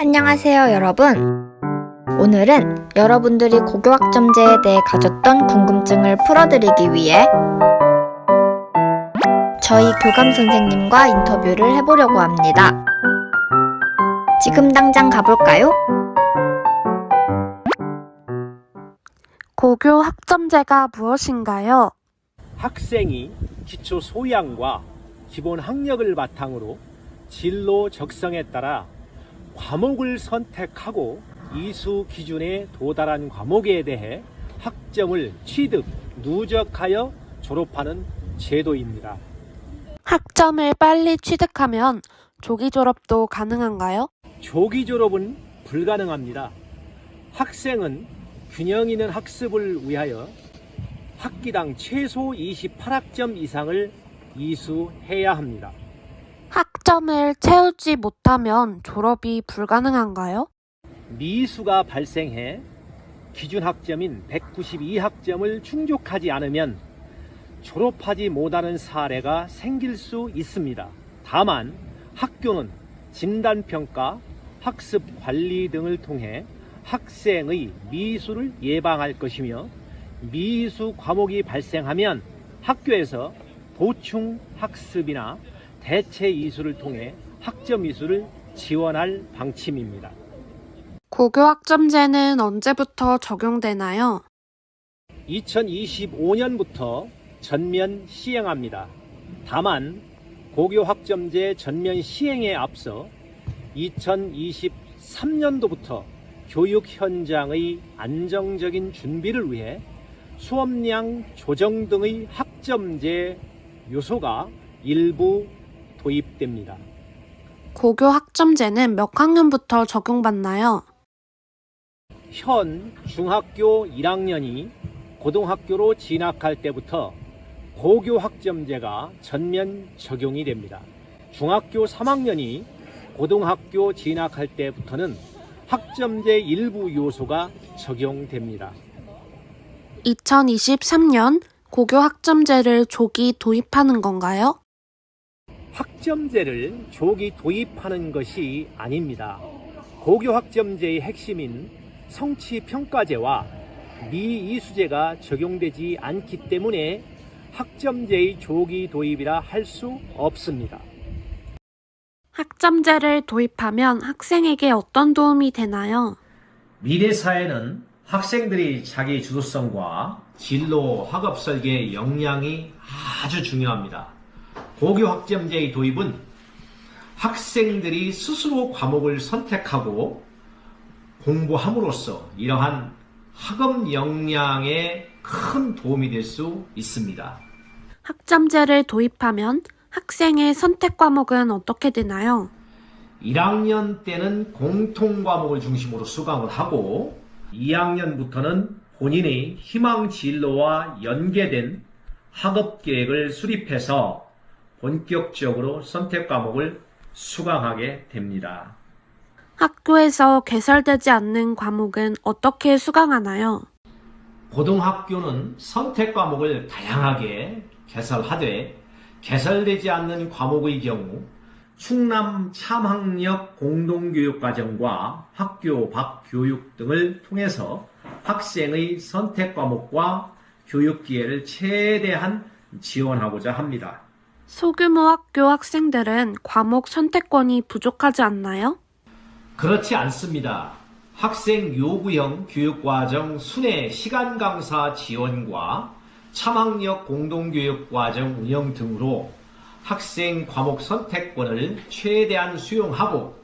안녕하세요, 여러분. 오늘은 여러분들이 고교학점제에 대해 가졌던 궁금증을 풀어드리기 위해 저희 교감 선생님과 인터뷰를 해보려고 합니다. 지금 당장 가볼까요? 고교학점제가 무엇인가요? 학생이 기초 소양과 기본 학력을 바탕으로 진로 적성에 따라 과목을 선택하고 이수 기준에 도달한 과목에 대해 학점을 취득, 누적하여 졸업하는 제도입니다. 학점을 빨리 취득하면 조기 졸업도 가능한가요? 조기 졸업은 불가능합니다. 학생은 균형 있는 학습을 위하여 학기당 최소 28학점 이상을 이수해야 합니다. 학점을 채우지 못하면 졸업이 불가능한가요? 미수가 발생해 기준 학점인 192학점을 충족하지 않으면 졸업하지 못하는 사례가 생길 수 있습니다. 다만 학교는 진단평가, 학습관리 등을 통해 학생의 미수를 예방할 것이며 미수 과목이 발생하면 학교에서 보충 학습이나 대체 이수를 통해 학점 이수를 지원할 방침입니다. 고교학점제는 언제부터 적용되나요? 2025년부터 전면 시행합니다. 다만 고교학점제 전면 시행에 앞서 2023년도부터 교육 현장의 안정적인 준비를 위해 수업량 조정 등의 학점제 요소가 일부 도입됩니다. 고교학점제는 몇 학년부터 적용받나요? 현 중학교 1학년이 고등학교로 진학할 때부터 고교학점제가 전면 적용이 됩니다. 중학교 3학년이 고등학교 진학할 때부터는 학점제 일부 요소가 적용됩니다. 2023년 고교학점제를 조기 도입하는 건가요? 학점제를 조기 도입하는 것이 아닙니다. 고교학점제의 핵심인 성취평가제와 미이수제가 적용되지 않기 때문에 학점제의 조기 도입이라 할 수 없습니다. 학점제를 도입하면 학생에게 어떤 도움이 되나요? 미래 사회는 학생들이 자기 주도성과 진로 학업 설계의 역량이 아주 중요합니다. 고교학점제의 도입은 학생들이 스스로 과목을 선택하고 공부함으로써 이러한 학업 역량에 큰 도움이 될 수 있습니다. 학점제를 도입하면 학생의 선택 과목은 어떻게 되나요? 1학년 때는 공통 과목을 중심으로 수강을 하고 2학년부터는 본인의 희망 진로와 연계된 학업 계획을 수립해서 본격적으로 선택 과목을 수강하게 됩니다. 학교에서 개설되지 않는 과목은 어떻게 수강하나요? 고등학교는 선택 과목을 다양하게 개설하되 개설되지 않는 과목의 경우 충남 참학역 공동교육과정과 학교 밖 교육 등을 통해서 학생의 선택 과목과 교육 기회를 최대한 지원하고자 합니다. 소규모 학교 학생들은 과목 선택권이 부족하지 않나요? 그렇지 않습니다. 학생 요구형 교육과정 순회 시간 강사 지원과 참학역 공동교육과정 운영 등으로 학생 과목 선택권을 최대한 수용하고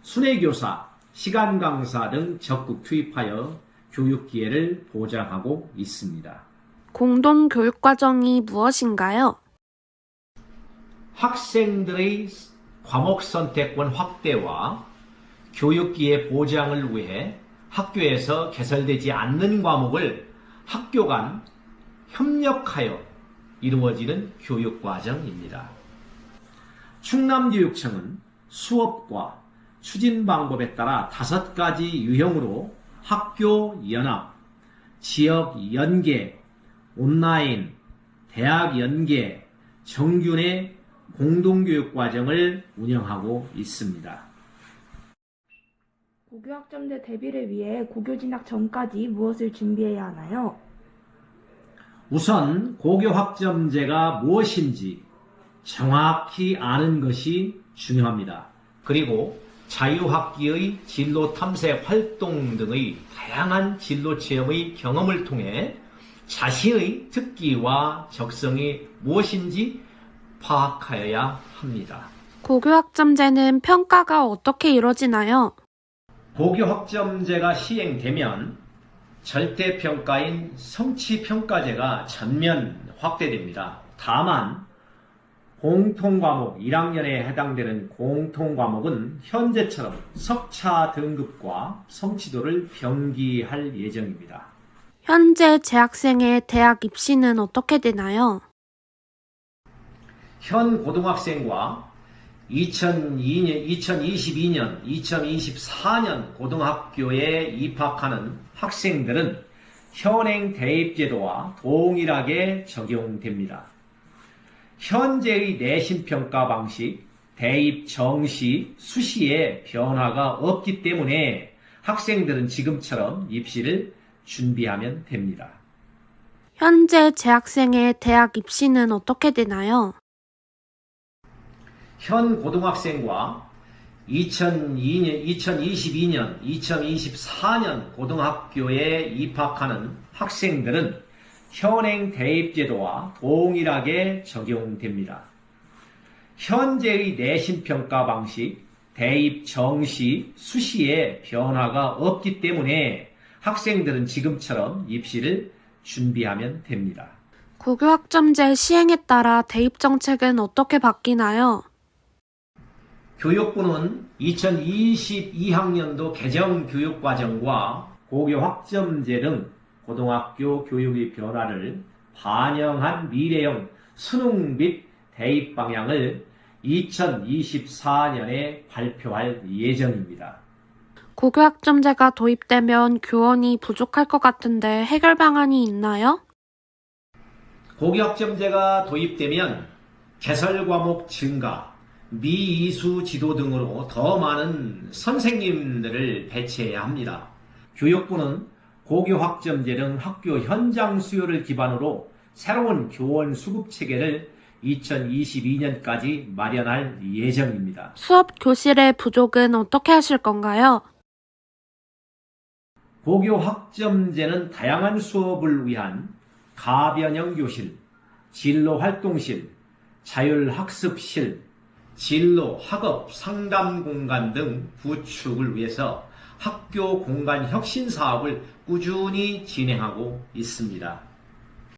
순회교사, 시간 강사 등 적극 투입하여 교육 기회를 보장하고 있습니다. 공동교육과정이 무엇인가요? 학생들의 과목 선택권 확대와 교육기회 보장을 위해 학교에서 개설되지 않는 과목을 학교 간 협력하여 이루어지는 교육과정입니다. 충남교육청은 수업과 추진 방법에 따라 5가지 유형으로 학교 연합, 지역 연계, 온라인, 대학 연계, 정규내 공동교육과정을 운영하고 있습니다. 고교학점제 대비를 위해 고교 진학 전까지 무엇을 준비해야 하나요? 우선 고교 학점제가 무엇인지 정확히 아는 것이 중요합니다. 그리고 자유학기의 진로 탐색 활동 등의 다양한 진로 체험의 경험을 통해 자신의 특기와 적성이 무엇인지 파악하여야 합니다. 고교학점제는 평가가 어떻게 이루어지나요? 고교 학점제가 시행되면 절대평가인 성취평가제가 전면 확대됩니다. 다만 공통과목 1학년에 해당되는 공통과목은 현재처럼 석차 등급과 성취도를 병기할 예정입니다. 현재 재학생의 대학 입시는 어떻게 되나요? 현 고등학생과 2022년, 2024년 고등학교에 입학하는 학생들은 현행 대입제도와 동일하게 적용됩니다. 현재의 내신평가 방식, 대입 정시, 수시에 변화가 없기 때문에 학생들은 지금처럼 입시를 준비하면 됩니다. 현재 재학생의 대학 입시는 어떻게 되나요? 현 고등학생과 2022년, 2024년 고등학교에 입학하는 학생들은 현행 대입제도와 동일하게 적용됩니다. 현재의 내신평가 방식, 대입 정시, 수시에 변화가 없기 때문에 학생들은 지금처럼 입시를 준비하면 됩니다. 고교학점제 시행에 따라 대입 정책은 어떻게 바뀌나요? 교육부는 2022학년도 개정 교육과정과 고교 학점제 등 고등학교 교육의 변화를 반영한 미래형 수능 및 대입 방향을 2024년에 발표할 예정입니다. 고교학점제가 도입되면 교원이 부족할 것 같은데 해결 방안이 있나요? 고교 학점제가 도입되면 개설 과목 증가, 미이수 지도 등으로 더 많은 선생님들을 배치해야 합니다. 교육부는 고교 학점제 등 학교 현장 수요를 기반으로 새로운 교원 수급 체계를 2022년까지 마련할 예정입니다. 수업 교실의 부족은 어떻게 하실 건가요? 고교 학점제는 다양한 수업을 위한 가변형 교실, 진로 활동실, 자율학습실, 진로 학업 상담 공간 등 구축을 위해서 학교 공간 혁신 사업을 꾸준히 진행하고 있습니다.